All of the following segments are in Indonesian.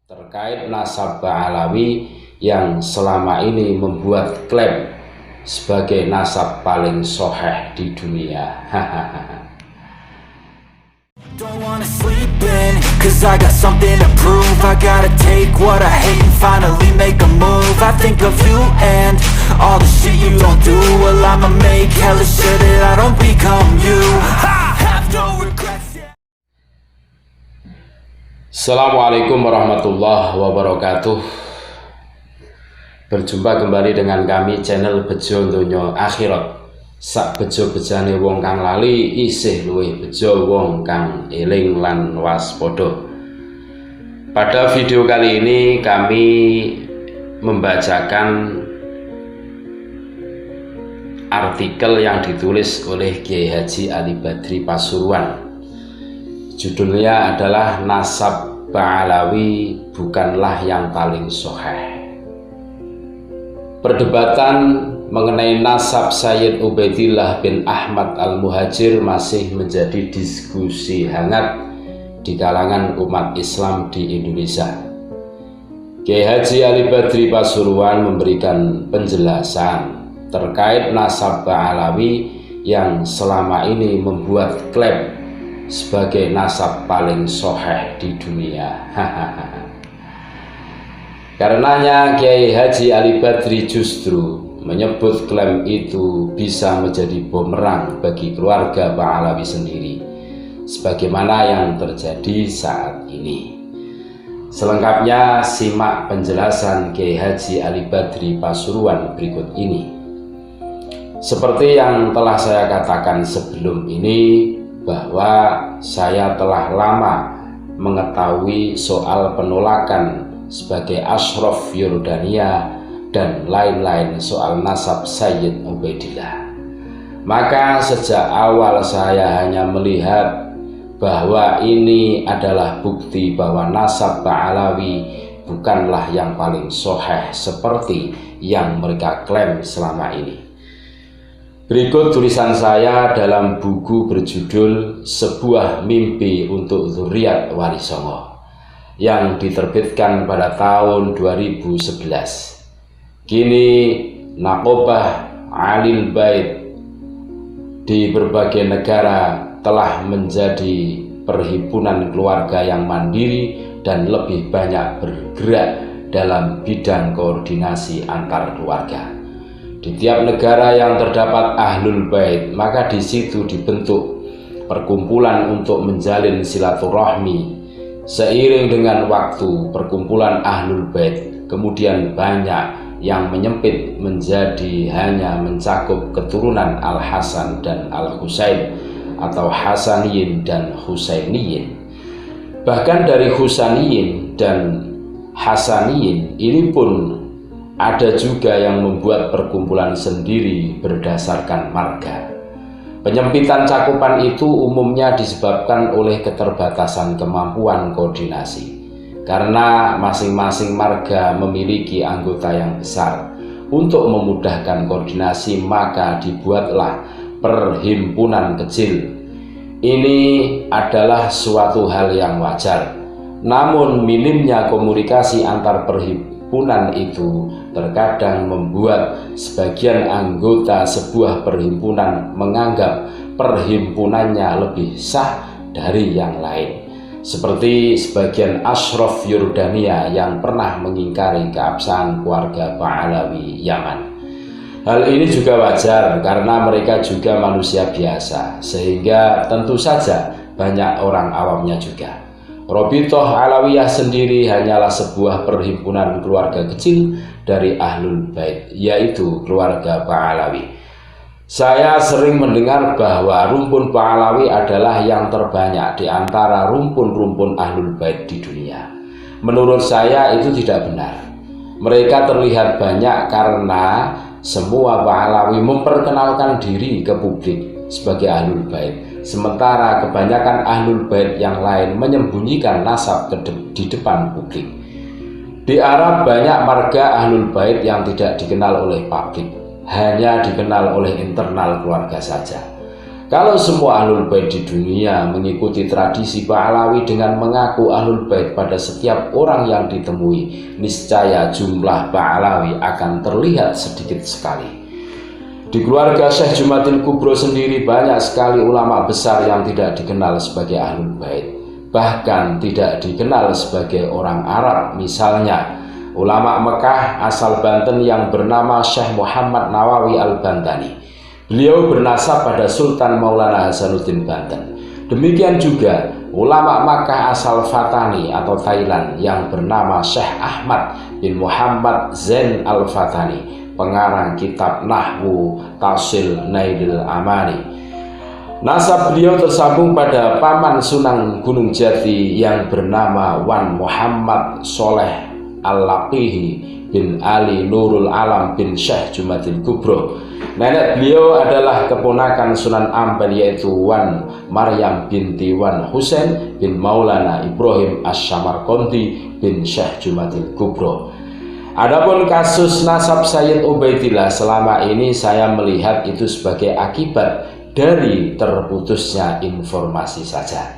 terkait nasab Ba'alawi yang selama ini membuat klaim sebagai nasab paling sahih di dunia. Don't wanna sleep in, cause I got something to prove. I gotta take what I hate and finally make a move. I think of you and all the shit you don't do. Well, I'ma make hella sure that I don't become you. I have no regrets, yeah. Assalamualaikum warahmatullahi wabarakatuh. Berjumpa kembali dengan kami channel Bejo Donya Akhirat. Sak bejo-bejane wong kang lali isih luwih bejo wong kang eling lan waspada. Pada video kali ini kami membacakan artikel yang ditulis oleh Kiai Haji Ali Badri Pasuruan. Judulnya adalah Nasab Ba'alawi bukanlah yang paling sahih. Perdebatan mengenai nasab Sayyid Ubaidillah bin Ahmad Al-Muhajir masih menjadi diskusi hangat di kalangan umat Islam di Indonesia. Kiai Haji Ali Badri Pasuruan memberikan penjelasan terkait nasab Ba'alawi yang selama ini membuat klaim sebagai nasab paling sahih di dunia. Karenanya Kiai Haji Ali Badri justru menyebut klaim itu bisa menjadi bumerang bagi keluarga Ba'alawi sendiri, sebagaimana yang terjadi saat ini. Selengkapnya simak penjelasan Kiai Haji Ali Badri Pasuruan berikut ini. Seperti yang telah saya katakan sebelum ini, bahwa saya telah lama mengetahui soal penolakan sebagai Ashraf Yordania dan lain-lain soal nasab Sayyid Ubaidillah. Maka sejak awal saya hanya melihat bahwa ini adalah bukti bahwa nasab Ba'alawi bukanlah yang paling sahih seperti yang mereka klaim selama ini. Berikut tulisan saya dalam buku berjudul Sebuah Mimpi untuk Dzurriyyat Wali Songo yang diterbitkan pada tahun 2011. Kini Naqobah Alil Bait di berbagai negara telah menjadi perhimpunan keluarga yang mandiri dan lebih banyak bergerak dalam bidang koordinasi antar keluarga. Di tiap negara yang terdapat Ahlul Bait, maka di situ dibentuk perkumpulan untuk menjalin silaturahmi. Seiring dengan waktu, perkumpulan Ahlul Bait kemudian banyak yang menyempit menjadi hanya mencakup keturunan Al-Hasan dan Al-Husain atau Hasaniyin dan Husainiyin. Bahkan dari Husaniyin dan Hasaniyin ini pun ada juga yang membuat perkumpulan sendiri berdasarkan marga. Penyempitan cakupan itu umumnya disebabkan oleh keterbatasan kemampuan koordinasi, karena masing-masing marga memiliki anggota yang besar. Untuk memudahkan koordinasi, maka dibuatlah perhimpunan kecil. Ini adalah suatu hal yang wajar. Namun minimnya komunikasi antar perhimpunan itu terkadang membuat sebagian anggota sebuah perhimpunan menganggap perhimpunannya lebih sah dari yang lain, seperti sebagian Ashraf Yordania yang pernah mengingkari keabsahan keluarga Ba'alawi Yaman. Hal ini juga wajar karena mereka juga manusia biasa, sehingga tentu saja banyak orang awamnya juga. Robitoh Alawiyah sendiri hanyalah sebuah perhimpunan keluarga kecil dari Ahlul Bait, yaitu keluarga Ba'alawi. Saya sering mendengar bahwa rumpun Ba'alawi adalah yang terbanyak di antara rumpun-rumpun Ahlul Bait di dunia. Menurut saya itu tidak benar. Mereka terlihat banyak karena semua Ba'alawi memperkenalkan diri ke publik sebagai Ahlul Bait, sementara kebanyakan Ahlul Bait yang lain menyembunyikan nasab di depan publik. Di Arab banyak marga Ahlul Bait yang tidak dikenal oleh publik, hanya dikenal oleh internal keluarga saja. Kalau semua ahlul bait di dunia mengikuti tradisi Ba'alawi dengan mengaku ahlul bait pada setiap orang yang ditemui, niscaya jumlah Ba'alawi akan terlihat sedikit sekali. Di keluarga Syekh Jumatil Kubro sendiri banyak sekali ulama besar yang tidak dikenal sebagai ahlul bait, bahkan tidak dikenal sebagai orang Arab. Misalnya ulama Mekah asal Banten yang bernama Syekh Muhammad Nawawi Al-Bantani. Beliau bernasab pada Sultan Maulana Hasanuddin Banten. Demikian juga ulama Makkah asal Fatani atau Thailand yang bernama Syekh Ahmad bin Muhammad Zain Al-Fatani, pengarang kitab Nahwu Tafsil Nailil Amani. Nasab beliau tersambung pada paman Sunan Gunung Jati yang bernama Wan Muhammad Soleh Al-Laqihi bin Ali Nurul Alam bin Syekh Jumatil Kubro. Nenek beliau adalah keponakan Sunan Ampel, yaitu Wan Maryam binti Wan Husain bin Maulana Ibrahim Asy-Syamarqandi bin Syekh Jumatil Kubro. Adapun kasus nasab Sayyid Ubaidillah, selama ini saya melihat itu sebagai akibat dari terputusnya informasi saja.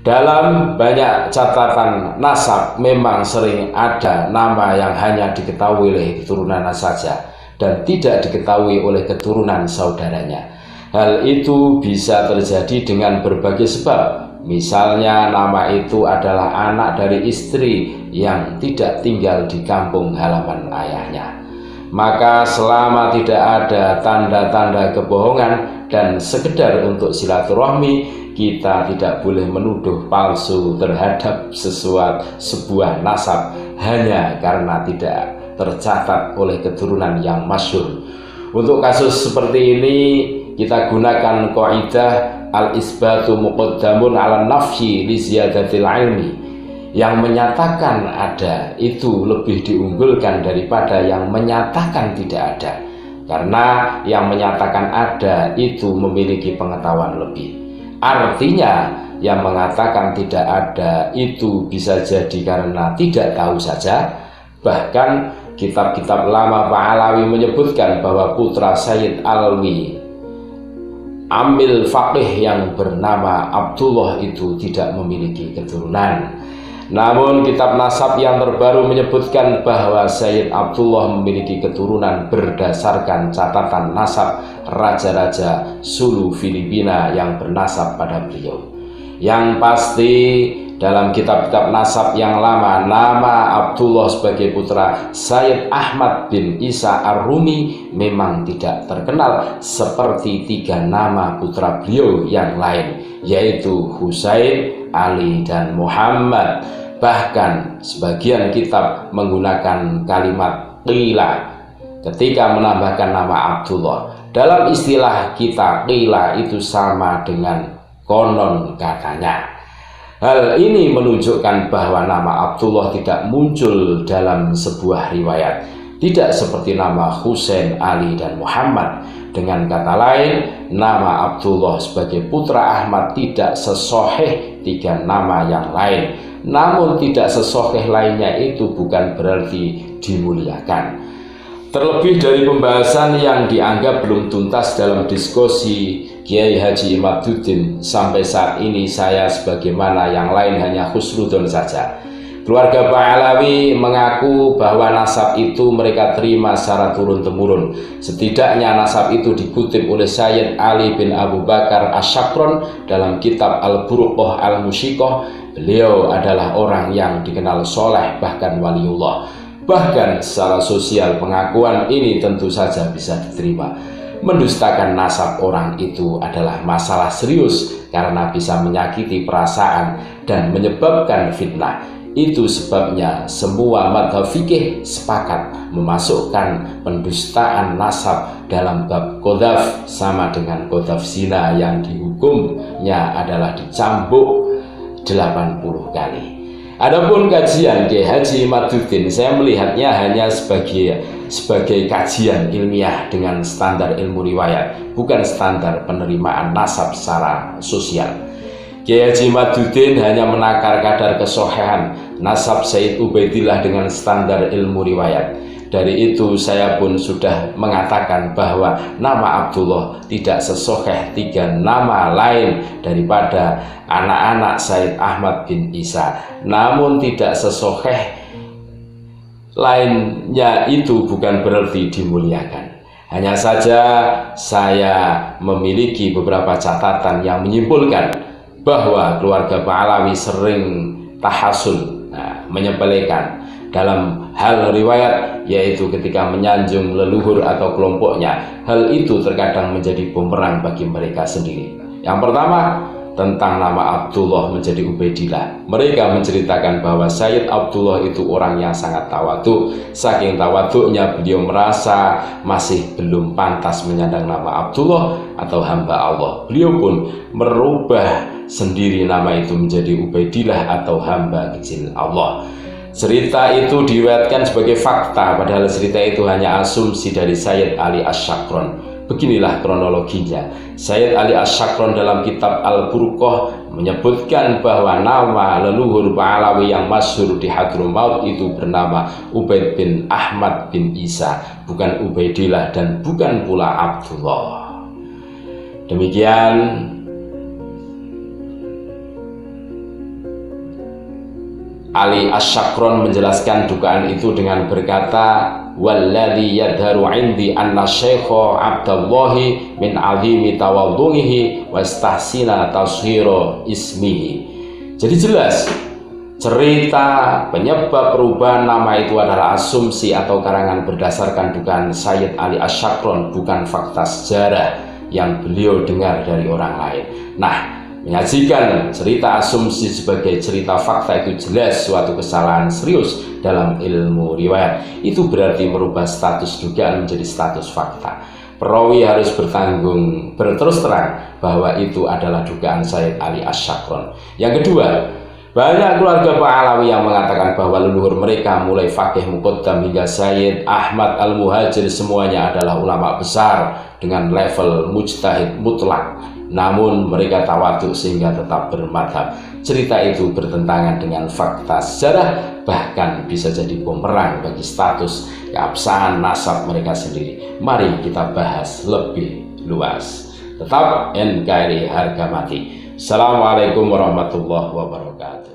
Dalam banyak catatan nasab memang sering ada nama yang hanya diketahui oleh keturunannya saja dan tidak diketahui oleh keturunan saudaranya. Hal itu bisa terjadi dengan berbagai sebab. Misalnya nama itu adalah anak dari istri yang tidak tinggal di kampung halaman ayahnya. Maka selama tidak ada tanda-tanda kebohongan dan sekedar untuk silaturahmi, kita tidak boleh menuduh palsu terhadap sebuah nasab hanya karena tidak tercatat oleh keturunan yang masyhur. Untuk kasus seperti ini kita gunakan kaidah al-isbatu muqaddamun ala nafyi li ziyadatil ilmi. Yang menyatakan ada itu lebih diunggulkan daripada yang menyatakan tidak ada, karena yang menyatakan ada itu memiliki pengetahuan lebih. Artinya yang mengatakan tidak ada itu bisa jadi karena tidak tahu saja. Bahkan kitab-kitab lama Ba'alawi menyebutkan bahwa putra Sayyid Alwi Amil Faqih yang bernama Abdullah itu tidak memiliki keturunan. Namun kitab nasab yang terbaru menyebutkan bahwa Sayyid Abdullah memiliki keturunan berdasarkan catatan nasab raja-raja Sulu Filipina yang bernasab pada beliau. Yang pasti dalam kitab-kitab nasab yang lama, nama Abdullah sebagai putra Sayyid Ahmad bin Isa Ar-Rumi memang tidak terkenal seperti tiga nama putra beliau yang lain, yaitu Husain, Ali, dan Muhammad. Bahkan sebagian kitab menggunakan kalimat qila ketika menambahkan nama Abdullah. Dalam istilah kita, qila itu sama dengan konon katanya. Hal ini menunjukkan bahwa nama Abdullah tidak muncul dalam sebuah riwayat, tidak seperti nama Husain, Ali, dan Muhammad. Dengan kata lain, nama Abdullah sebagai putra Ahmad tidak sesohih tiga nama yang lain. Namun tidak sesohih lainnya itu bukan berarti dimuliakan. Terlebih dari pembahasan yang dianggap belum tuntas dalam diskusi Kiai Haji Imaduddin, sampai saat ini saya sebagaimana yang lain hanya husnudon saja. Keluarga Ba'alawi mengaku bahwa nasab itu mereka terima secara turun-temurun. Setidaknya nasab itu dikutip oleh Sayyid Ali bin Abu Bakar Asy-Syakron dalam kitab Al-Buruqah Al-Musyiqah. Beliau adalah orang yang dikenal soleh, bahkan waliullah. Bahkan secara sosial pengakuan ini tentu saja bisa diterima. Mendustakan nasab orang itu adalah masalah serius karena bisa menyakiti perasaan dan menyebabkan fitnah. Itu sebabnya semua madhab fikih sepakat memasukkan pendustaan nasab dalam bab qadzaf sama dengan qadzaf zina yang dihukumnya adalah dicambuk 80 kali. Adapun kajian Kiai Haji Imaduddin, saya melihatnya hanya sebagai kajian ilmiah dengan standar ilmu riwayat, bukan standar penerimaan nasab secara sosial. Kiai Haji Imaduddin hanya menakar kadar kesohihan nasab Sayyid Ubaidillah dengan standar ilmu riwayat. Dari itu saya pun sudah mengatakan bahwa nama Abdullah tidak sesahih 3 nama lain daripada anak-anak Sayyid Ahmad bin Isa. Namun tidak sesahih lainnya itu bukan berarti dimuliakan. Hanya saja saya memiliki beberapa catatan yang menyimpulkan bahwa keluarga Ba'alawi sering tahasun, menyepelekan dalam hal riwayat, yaitu ketika menyanjung leluhur atau kelompoknya. Hal itu terkadang menjadi bumerang bagi mereka sendiri. Yang pertama, tentang nama Abdullah menjadi Ubaidillah. Mereka menceritakan bahwa Sayyid Abdullah itu orang yang sangat tawadhu. Saking tawadhunya beliau merasa masih belum pantas menyandang nama Abdullah atau hamba Allah. Beliau pun merubah sendiri nama itu menjadi Ubaidillah atau hamba kecil Allah. Cerita itu diriwayatkan sebagai fakta, padahal cerita itu hanya asumsi dari Sayyid Ali Asyakron. Beginilah kronologinya. Sayyid Ali Asyakron dalam kitab Al-Burqah menyebutkan bahwa nama leluhur Ba'alawi yang masyhur di Hadramaut itu bernama Ubaid bin Ahmad bin Isa, bukan Ubaidillah dan bukan pula Abdullah. Demikian Ali Asyakron menjelaskan dugaan itu dengan berkata, walladzi yadharu indi anna syekha Abdullahi min azimi tawadduhi wa istahsina tashhira ismihi. Jadi jelas cerita penyebab perubahan nama itu adalah asumsi atau karangan berdasarkan dugaan Sayyid Ali Asyakron, bukan fakta sejarah yang beliau dengar dari orang lain. Nah, menyajikan cerita asumsi sebagai cerita fakta itu jelas suatu kesalahan serius dalam ilmu riwayat. Itu berarti merubah status dugaan menjadi status fakta. Perawi harus berterus terang bahwa itu adalah dugaan Sayyid Ali Asyakron. Yang kedua, banyak keluarga Ba'alawi yang mengatakan bahwa leluhur mereka mulai Faqih Muqaddam hingga Sayyid Ahmad Al-Muhajir semuanya adalah ulama besar dengan level mujtahid mutlak. Namun mereka tawadhu sehingga tetap bermadhab. Cerita itu bertentangan dengan fakta sejarah, bahkan bisa jadi bumerang bagi status keabsahan nasab mereka sendiri. Mari kita bahas lebih luas. Tetap NKRI harga mati. Assalamualaikum warahmatullahi wabarakatuh.